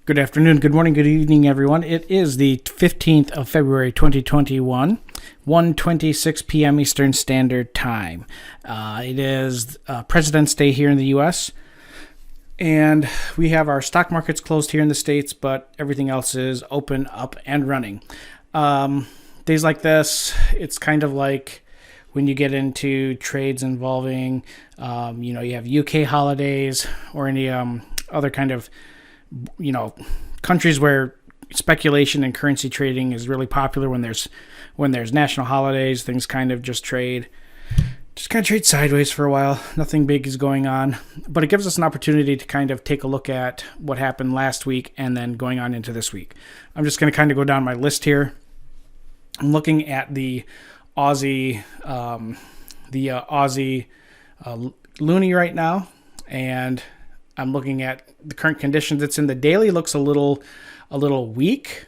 Good afternoon, good morning, good evening, everyone. It is the 15th of February, 2021, 1:26 p.m. Eastern Standard Time. It is President's Day here in the U.S., and we have our stock markets closed here in the States, but everything else is open, up, and running. Days like this, it's kind of like when you get into trades involving, you have UK holidays or any other kind of countries where speculation and currency trading is really popular. When there's national holidays, things kind of just trade sideways for a while. Nothing big is going on, but it gives us an opportunity to kind of take a look at what happened last week and then going on into this week. I'm just going to kind of go down my list here. I'm looking at the Aussie loonie right now, and I'm looking at the current conditions. It's in the daily, looks a little weak,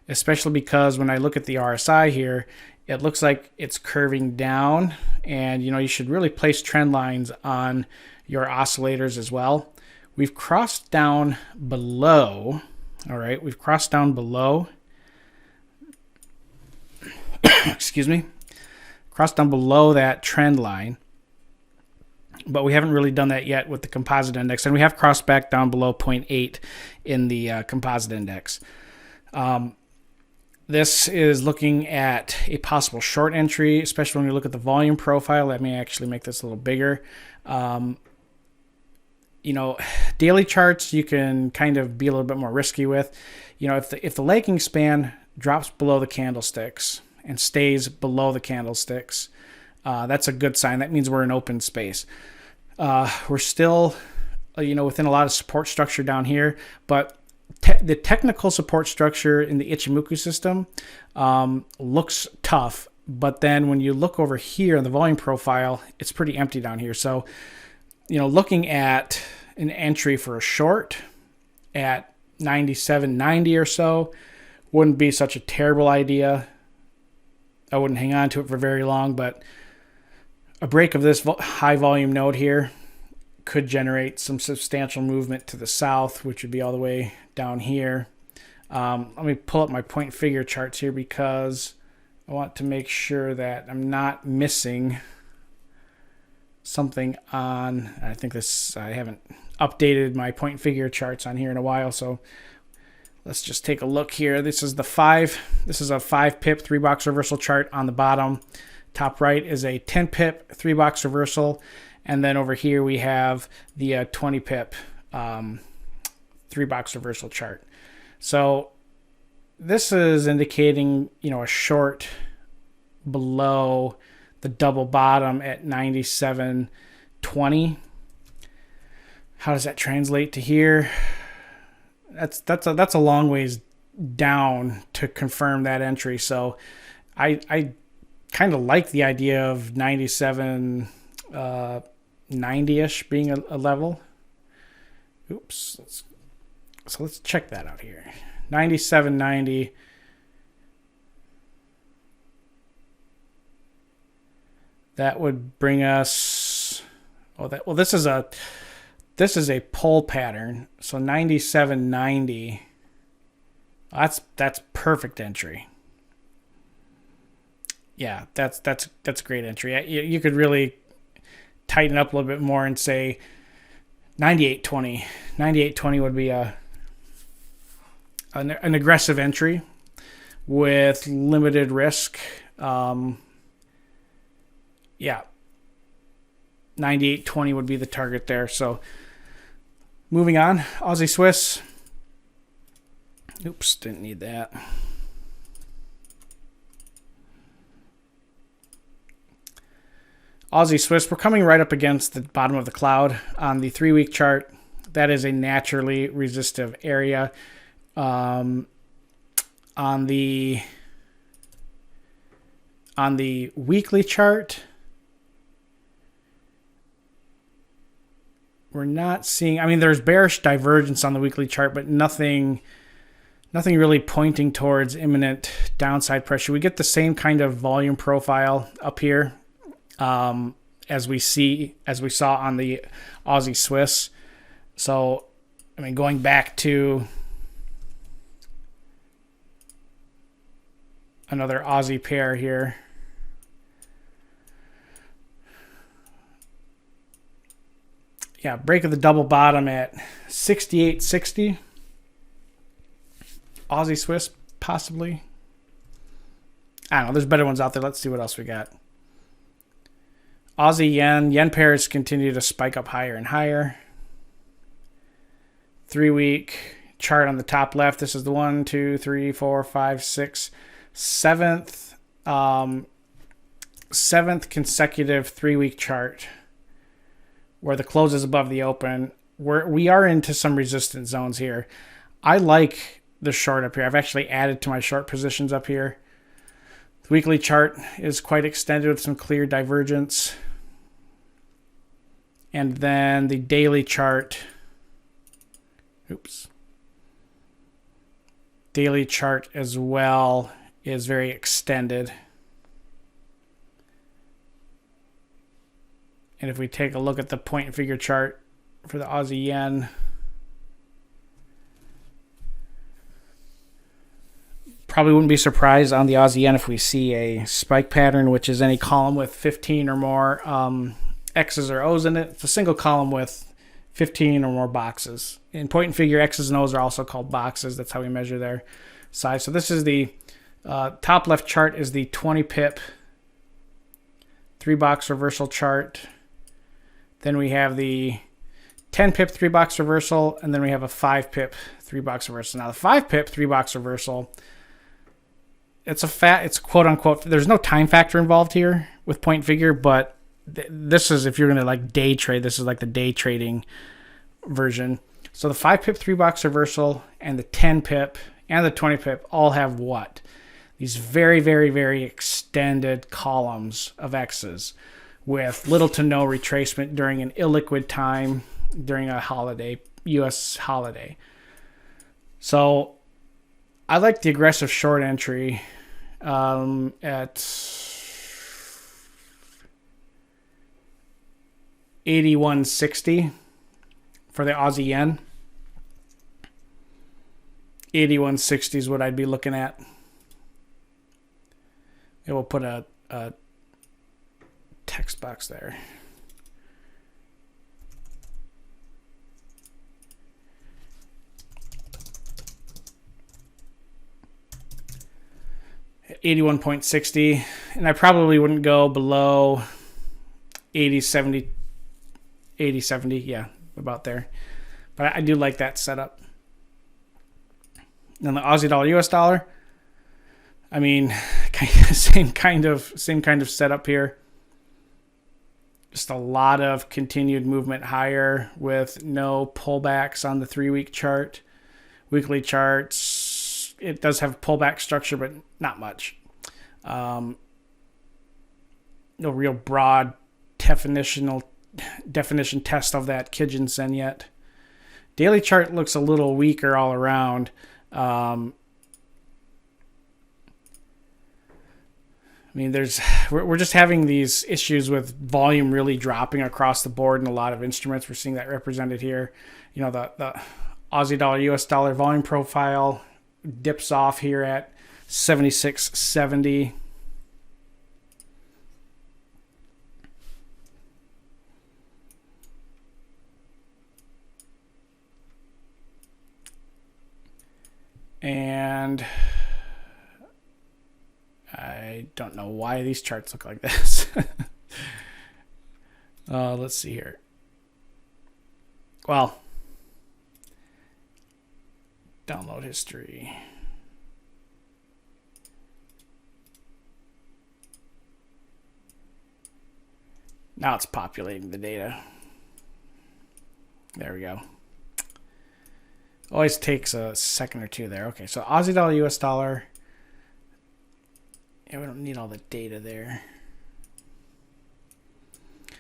especially because when I look at the RSI here, it looks like it's curving down, and you should really place trend lines on your oscillators as well. We've crossed down below. All right, we've crossed down below. Excuse me. Crossed down below that trend line. But we haven't really done that yet with the composite index. And we have crossed back down below 0.8 in the composite index. This is looking at a possible short entry, especially when you look at the volume profile. Let me actually make this a little bigger. Daily charts you can kind of be a little bit more risky with. If the lagging span drops below the candlesticks and stays below the candlesticks, that's a good sign. That means we're in open space. We're still, within a lot of support structure down here, but the technical support structure in the Ichimoku system looks tough. But then when you look over here in the volume profile, it's pretty empty down here. So, looking at an entry for a short at 97.90 or so wouldn't be such a terrible idea. I wouldn't hang on to it for very long, but a break of this high volume node here could generate some substantial movement to the south, which would be all the way down here. Let me pull up my point figure charts here because I want to make sure that I'm not missing something on. I haven't updated my point figure charts on here in a while, so let's just take a look here. This is a 5 pip 3-box reversal chart on the bottom. Top right is a 10 pip 3-box reversal, and then over here we have the 20 pip 3-box reversal chart. So this is indicating a short below the double bottom at 97.20. How does that translate to here? That's a long ways down to confirm that entry. So I kind of like the idea of 97.90-ish being a level. Oops. Let's check that out here. 97.90. That would bring us. This is a pull pattern. So 97.90. That's perfect entry. Yeah, that's a great entry. You could really tighten up a little bit more and say 98.20. 98.20 would be an aggressive entry with limited risk. 98.20 would be the target there. So moving on, Aussie Swiss. Oops, didn't need that. Aussie Swiss, we're coming right up against the bottom of the cloud on the 3-week chart. That is a naturally resistive area. On the weekly chart, we're not seeing. There's bearish divergence on the weekly chart, but nothing really pointing towards imminent downside pressure. We get the same kind of volume profile up here. As we saw on the Aussie Swiss. So, going back to another Aussie pair here. Yeah, break of the double bottom at 68.60. Aussie Swiss, possibly. I don't know. There's better ones out there. Let's see what else we got. Aussie yen. Yen pairs continue to spike up higher and higher. 3-week chart on the top left. This is the 1, 2, 3, 4, 5, 6, 7th consecutive 3-week chart where the close is above the open. We are into some resistance zones here. I like the short up here. I've actually added to my short positions up here. The weekly chart is quite extended with some clear divergence. And then the daily chart. Daily chart as well is very extended. And if we take a look at the point and figure chart for the Aussie yen, probably wouldn't be surprised on the Aussie yen if we see a spike pattern, which is any column with 15 or more X's or O's in it. It's a single column with 15 or more boxes. In point and figure, X's and O's are also called boxes. That's how we measure their size. So this is the top left chart is the 20 pip 3-box reversal chart. Then we have the 10 pip 3-box reversal, and then we have a 5 pip 3-box reversal. Now the 5 pip 3-box reversal, it's quote unquote, there's no time factor involved here with point and figure, but this is, if you're going to like day trade, this is like the day trading version. So the 5 pip 3-box reversal and the 10 pip and the 20 pip all have what? These very, very, very extended columns of X's with little to no retracement during an illiquid time during a holiday, US holiday. So I like the aggressive short entry at 81.60 for the Aussie yen. 81.60 is what I'd be looking at. It will put a text box there. $81.60, and I probably wouldn't go below 80.70, yeah, about there. But I do like that setup. And the Aussie dollar, US dollar, I mean, same kind of setup here. Just a lot of continued movement higher with no pullbacks on the 3-week chart. Weekly charts, it does have pullback structure, but not much. No real broad definition test of that Kijun-sen yet. Daily chart looks a little weaker all around. I mean, we're just having these issues with volume really dropping across the board in a lot of instruments. We're seeing that represented here. You know, the Aussie dollar, US dollar volume profile dips off here at 76.70. And I don't know why these charts look like this. Let's see here. Well, download history. Now it's populating the data. There we go. Always takes a second or two there. Okay, so Aussie dollar, US dollar. Yeah, we don't need all the data there.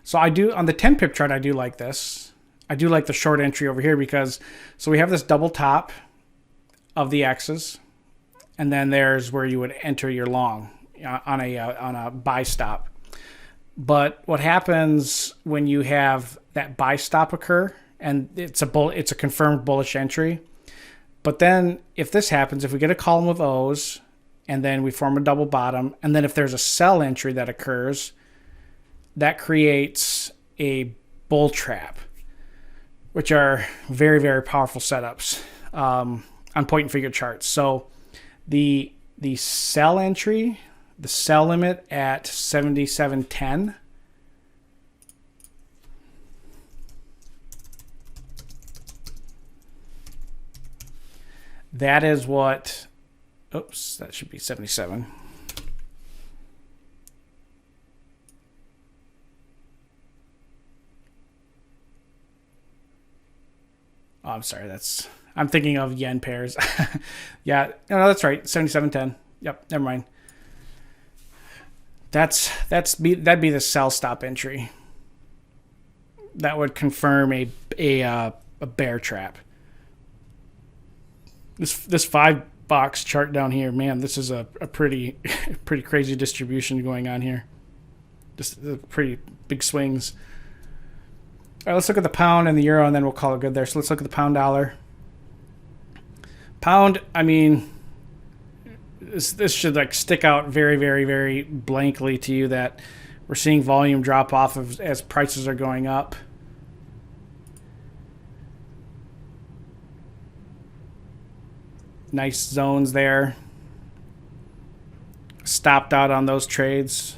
So I do, on the 10 pip chart, I do like this. I do like the short entry over here because, so we have this double top of the X's, and then there's where you would enter your long on a buy stop. But what happens when you have that buy stop occur, and it's a confirmed bullish entry, but then if this happens, if we get a column of O's and then we form a double bottom. And then if there's a sell entry that occurs, that creates a bull trap, which are very, very powerful setups on point and figure charts. So the sell entry, the sell limit at 77.10, that is what, oops, that should be 77. Oh, I'm sorry, I'm thinking of yen pairs. Yeah, no, that's right, 77.10. Yep, never mind. That'd be the sell stop entry. That would confirm a bear trap. This 5-box chart down here, man, this is a pretty crazy distribution going on here. Just pretty big swings. All right, let's look at the pound and the euro, and then we'll call it good there. So let's look at the pound dollar. Pound, I mean, this should like stick out very, very, very blankly to you that we're seeing volume drop off as prices are going up. Nice zones there. Stopped out on those trades.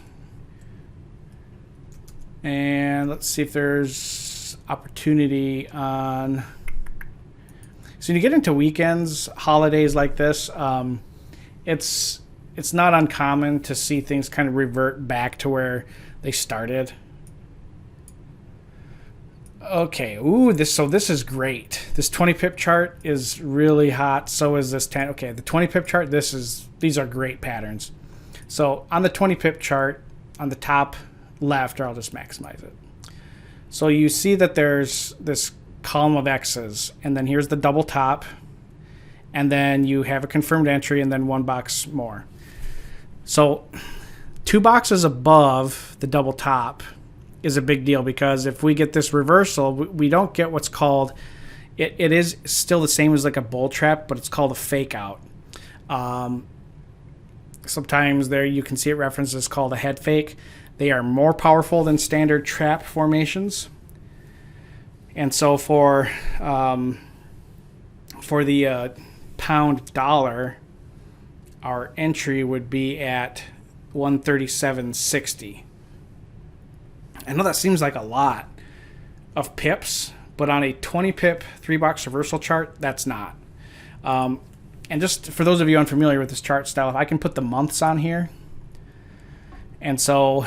And let's see if there's opportunity on. So when you get into weekends, holidays like this, it's not uncommon to see things kind of revert back to where they started. Okay, ooh, this is great. This 20 pip chart is really hot. So is this 10. Okay, the 20 pip chart, these are great patterns. So on the 20 pip chart, on the top left, or I'll just maximize it. So you see that there's this column of X's, and then here's the double top, and then you have a confirmed entry, and then 1 box more. So 2 boxes above the double top is a big deal, because if we get this reversal, we don't get what's called, it is still the same as like a bull trap, but it's called a fake out. Sometimes there you can see it referenced as called a head fake. They are more powerful than standard trap formations. And so for the pound dollar, our entry would be at 137.60. I know that seems like a lot of pips, but on a 20 pip 3-box reversal chart, that's not. And just for those of you unfamiliar with this chart style, if I can put the months on here, and so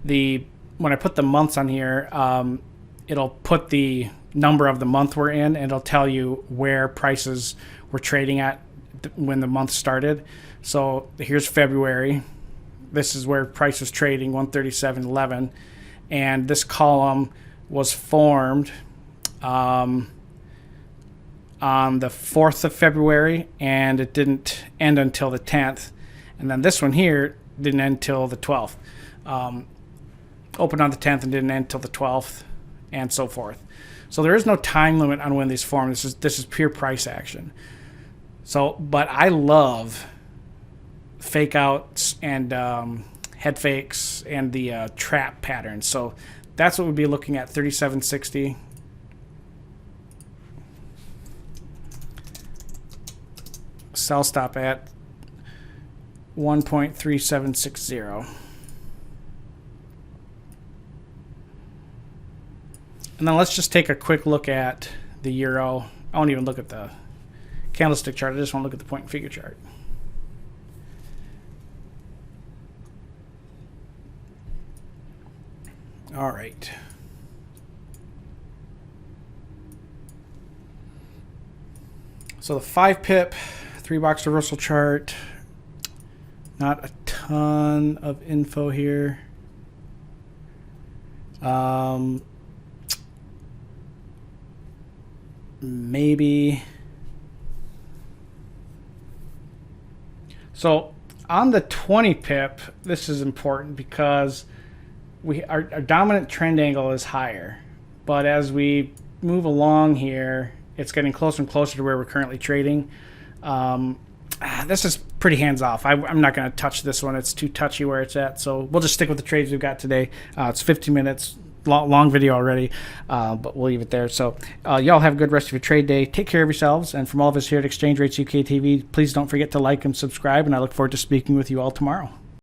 when I put the months on here, it'll put the number of the month we're in, and it'll tell you where prices were trading at when the month started. So here's February. This is where price was trading, 137.11. And this column was formed on the 4th of February, and it didn't end until the 10th. And then this one here didn't end until the 12th. Opened on the 10th and didn't end until the 12th, and so forth. So there is no time limit on when these form. This is pure price action. So, but I love fake outs and head fakes and the trap patterns. So that's what we'd be looking at, 37.60. Sell stop at 1.3760. And then let's just take a quick look at the euro. I won't even look at the candlestick chart. I just want to look at the point and figure chart. All right. So the 5 pip 3-box reversal chart. Not a ton of info here. Maybe. So on the 20 pip, this is important because our dominant trend angle is higher, but as we move along here, it's getting closer and closer to where we're currently trading. This is pretty hands off. I'm not going to touch this one. It's too touchy where it's at. So we'll just stick with the trades we've got today. It's 15 minutes. Long video already, but we'll leave it there. So y'all have a good rest of your trade day. Take care of yourselves. And from all of us here at Exchange Rates UK TV, please don't forget to like and subscribe. And I look forward to speaking with you all tomorrow.